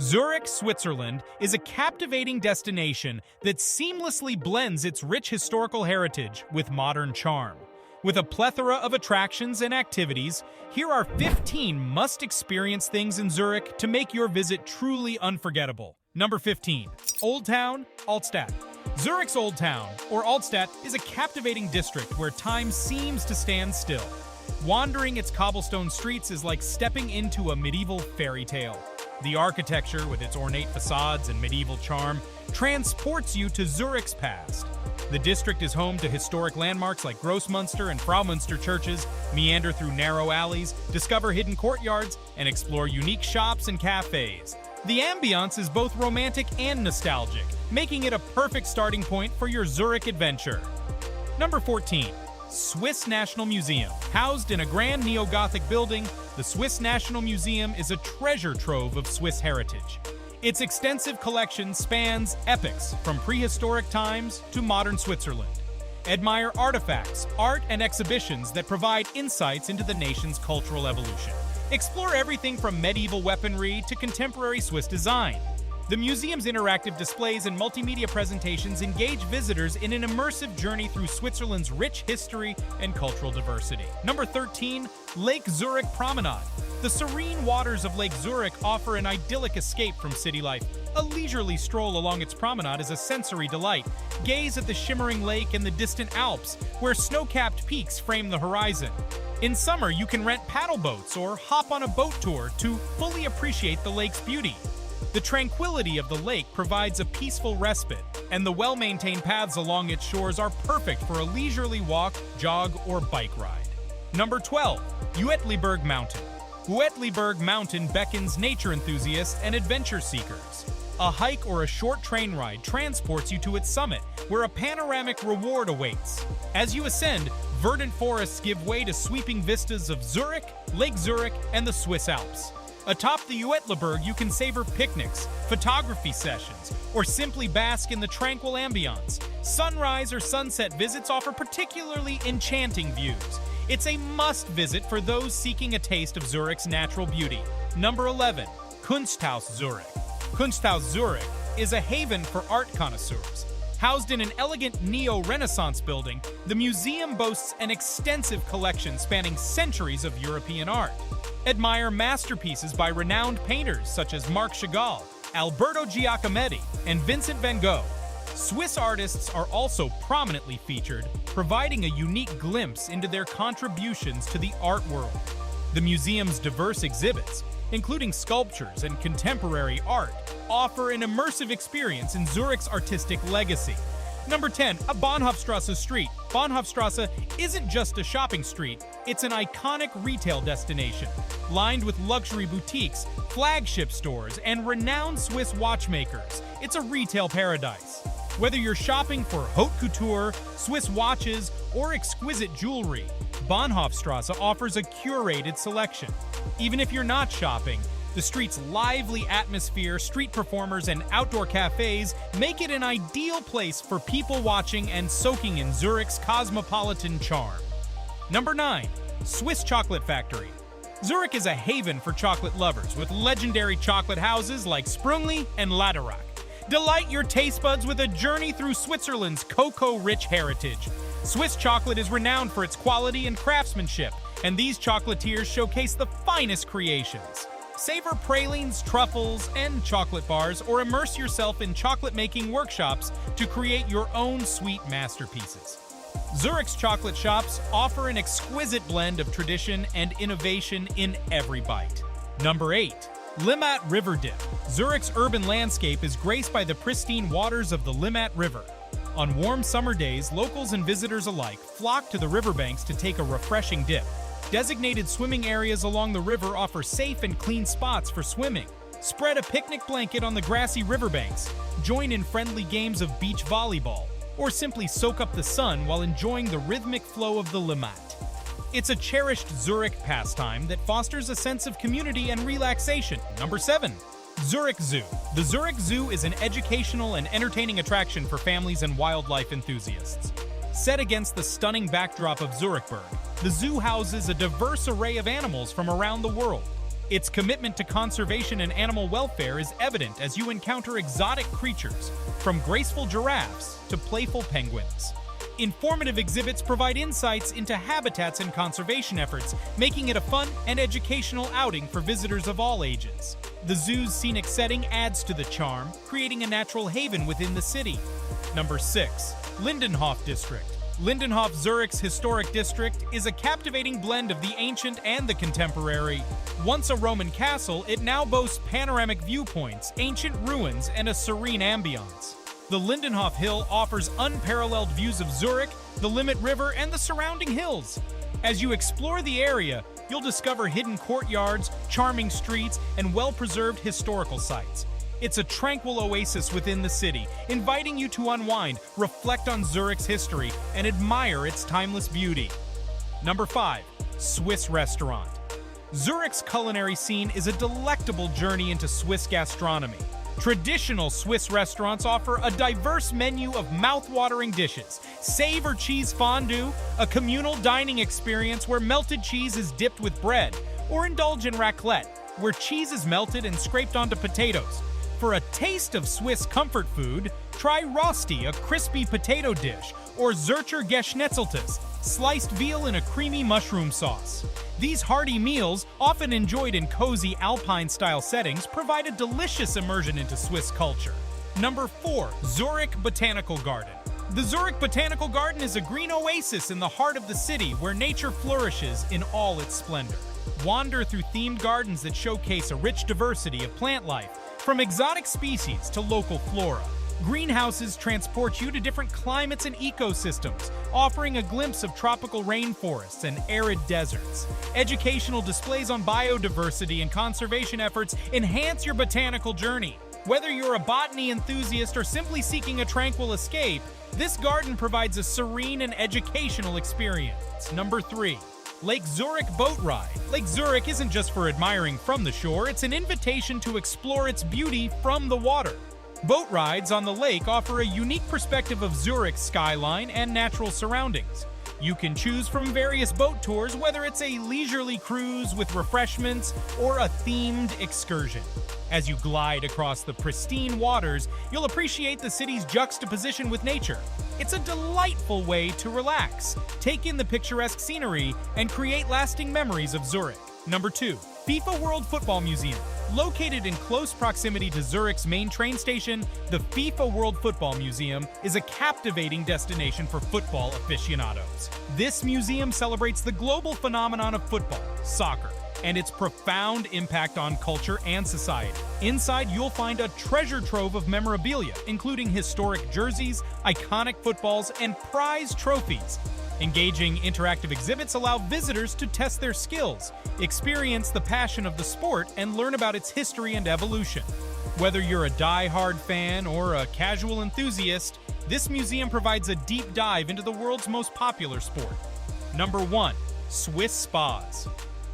Zurich, Switzerland is a captivating destination that seamlessly blends its rich historical heritage with modern charm. With a plethora of attractions and activities, here are 15 must-experience things in Zurich to make your visit truly unforgettable. Number 15. Old Town, Altstadt. Zurich's Old Town, or Altstadt, is a captivating district where time seems to stand still. Wandering its cobblestone streets is like stepping into a medieval fairy tale. The architecture, with its ornate facades and medieval charm, transports you to Zurich's past. The district is home to historic landmarks like Grossmünster and Fraumünster churches, meander through narrow alleys, discover hidden courtyards, and explore unique shops and cafes. The ambiance is both romantic and nostalgic, making it a perfect starting point for your Zurich adventure. Number 14. Swiss National Museum. Housed in a grand neo-Gothic building, the Swiss National Museum is a treasure trove of Swiss heritage. Its extensive collection spans epochs from prehistoric times to modern Switzerland. Admire artifacts, art, and exhibitions that provide insights into the nation's cultural evolution. Explore everything from medieval weaponry to contemporary Swiss design. The museum's interactive displays and multimedia presentations engage visitors in an immersive journey through Switzerland's rich history and cultural diversity. Number 13. Lake Zurich Promenade. The serene waters of Lake Zurich offer an idyllic escape from city life. A leisurely stroll along its promenade is a sensory delight. Gaze at the shimmering lake and the distant Alps, where snow-capped peaks frame the horizon. In summer, you can rent paddle boats or hop on a boat tour to fully appreciate the lake's beauty. The tranquility of the lake provides a peaceful respite, and the well-maintained paths along its shores are perfect for a leisurely walk, jog, or bike ride. Number 12. Uetliberg Mountain. Uetliberg Mountain beckons nature enthusiasts and adventure seekers. A hike or a short train ride transports you to its summit, where a panoramic reward awaits. As you ascend, verdant forests give way to sweeping vistas of Zurich, Lake Zurich, and the Swiss Alps. Atop the Uetliberg, you can savor picnics, photography sessions, or simply bask in the tranquil ambiance. Sunrise or sunset visits offer particularly enchanting views. It's a must-visit for those seeking a taste of Zurich's natural beauty. Number 11. Kunsthaus Zurich. Kunsthaus Zurich is a haven for art connoisseurs. Housed in an elegant neo-Renaissance building, the museum boasts an extensive collection spanning centuries of European art. Admire masterpieces by renowned painters such as Marc Chagall, Alberto Giacometti, and Vincent van Gogh. Swiss artists are also prominently featured, providing a unique glimpse into their contributions to the art world. The museum's diverse exhibits, including sculptures and contemporary art, offer an immersive experience in Zurich's artistic legacy. Number 10. Bahnhofstrasse Street. Bahnhofstrasse isn't just a shopping street, it's an iconic retail destination. Lined with luxury boutiques, flagship stores, and renowned Swiss watchmakers, it's a retail paradise. Whether you're shopping for haute couture, Swiss watches, or exquisite jewelry, Bahnhofstrasse offers a curated selection. Even if you're not shopping, the street's lively atmosphere, street performers, and outdoor cafes make it an ideal place for people watching and soaking in Zurich's cosmopolitan charm. Number 9. Swiss Chocolate Factory. Zurich is a haven for chocolate lovers, with legendary chocolate houses like Sprungli and Laderack. Delight your taste buds with a journey through Switzerland's cocoa-rich heritage. Swiss chocolate is renowned for its quality and craftsmanship, and these chocolatiers showcase the finest creations. Savor pralines, truffles, and chocolate bars, or immerse yourself in chocolate-making workshops to create your own sweet masterpieces. Zurich's chocolate shops offer an exquisite blend of tradition and innovation in every bite. Number 8. Limmat River Dip. Zurich's urban landscape is graced by the pristine waters of the Limmat River. On warm summer days, locals and visitors alike flock to the riverbanks to take a refreshing dip. Designated swimming areas along the river offer safe and clean spots for swimming. Spread a picnic blanket on the grassy riverbanks, join in friendly games of beach volleyball, or simply soak up the sun while enjoying the rhythmic flow of the Limmat. It's a cherished Zurich pastime that fosters a sense of community and relaxation. Number 7. Zurich Zoo. The Zurich Zoo is an educational and entertaining attraction for families and wildlife enthusiasts. Set against the stunning backdrop of Zurichburg, the zoo houses a diverse array of animals from around the world. Its commitment to conservation and animal welfare is evident as you encounter exotic creatures, from graceful giraffes to playful penguins. Informative exhibits provide insights into habitats and conservation efforts, making it a fun and educational outing for visitors of all ages. The zoo's scenic setting adds to the charm, creating a natural haven within the city. Number 6. Lindenhof District. Lindenhof Zurich's historic district is a captivating blend of the ancient and the contemporary. Once a Roman castle, it now boasts panoramic viewpoints, ancient ruins, and a serene ambiance. The Lindenhof Hill offers unparalleled views of Zurich, the Limmat River, and the surrounding hills. As you explore the area, you'll discover hidden courtyards, charming streets, and well-preserved historical sites. It's a tranquil oasis within the city, inviting you to unwind, reflect on Zurich's history, and admire its timeless beauty. Number 5. Swiss Restaurant. Zurich's culinary scene is a delectable journey into Swiss gastronomy. Traditional Swiss restaurants offer a diverse menu of mouth-watering dishes. Savor cheese fondue, a communal dining experience where melted cheese is dipped with bread, or indulge in raclette, where cheese is melted and scraped onto potatoes. For a taste of Swiss comfort food, try Rosti, a crispy potato dish, or Zürcher Geschnetzeltes, sliced veal in a creamy mushroom sauce. These hearty meals, often enjoyed in cozy Alpine-style settings, provide a delicious immersion into Swiss culture. Number 4. Zurich Botanical Garden. The Zurich Botanical Garden is a green oasis in the heart of the city where nature flourishes in all its splendor. Wander through themed gardens that showcase a rich diversity of plant life, from exotic species to local flora. Greenhouses transport you to different climates and ecosystems, offering a glimpse of tropical rainforests and arid deserts. Educational displays on biodiversity and conservation efforts enhance your botanical journey. Whether you're a botany enthusiast or simply seeking a tranquil escape, this garden provides a serene and educational experience. Number 3. Lake Zurich Boat Ride. Lake Zurich isn't just for admiring from the shore, it's an invitation to explore its beauty from the water. Boat rides on the lake offer a unique perspective of Zurich's skyline and natural surroundings. You can choose from various boat tours, whether it's a leisurely cruise with refreshments or a themed excursion. As you glide across the pristine waters, you'll appreciate the city's juxtaposition with nature. It's a delightful way to relax, take in the picturesque scenery, and create lasting memories of Zurich. Number 2. FIFA World Football Museum. Located in close proximity to Zurich's main train station, the FIFA World Football Museum is a captivating destination for football aficionados. This museum celebrates the global phenomenon of football, soccer, and its profound impact on culture and society. Inside, you'll find a treasure trove of memorabilia, including historic jerseys, iconic footballs, and prize trophies. Engaging interactive exhibits allow visitors to test their skills, experience the passion of the sport, and learn about its history and evolution. Whether you're a die-hard fan or a casual enthusiast, this museum provides a deep dive into the world's most popular sport. Number 1. Swiss Spas.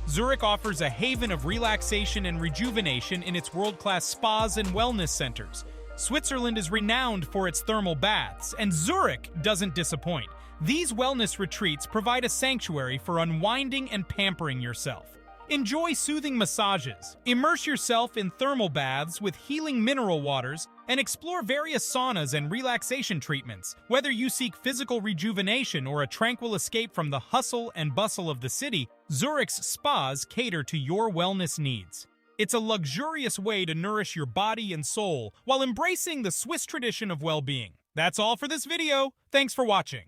Zurich offers a haven of relaxation and rejuvenation in its world-class spas and wellness centers. Switzerland is renowned for its thermal baths, and Zurich doesn't disappoint. These wellness retreats provide a sanctuary for unwinding and pampering yourself. Enjoy soothing massages, immerse yourself in thermal baths with healing mineral waters, and explore various saunas and relaxation treatments. Whether you seek physical rejuvenation or a tranquil escape from the hustle and bustle of the city, Zurich's spas cater to your wellness needs. It's a luxurious way to nourish your body and soul while embracing the Swiss tradition of well-being. That's all for this video. Thanks for watching.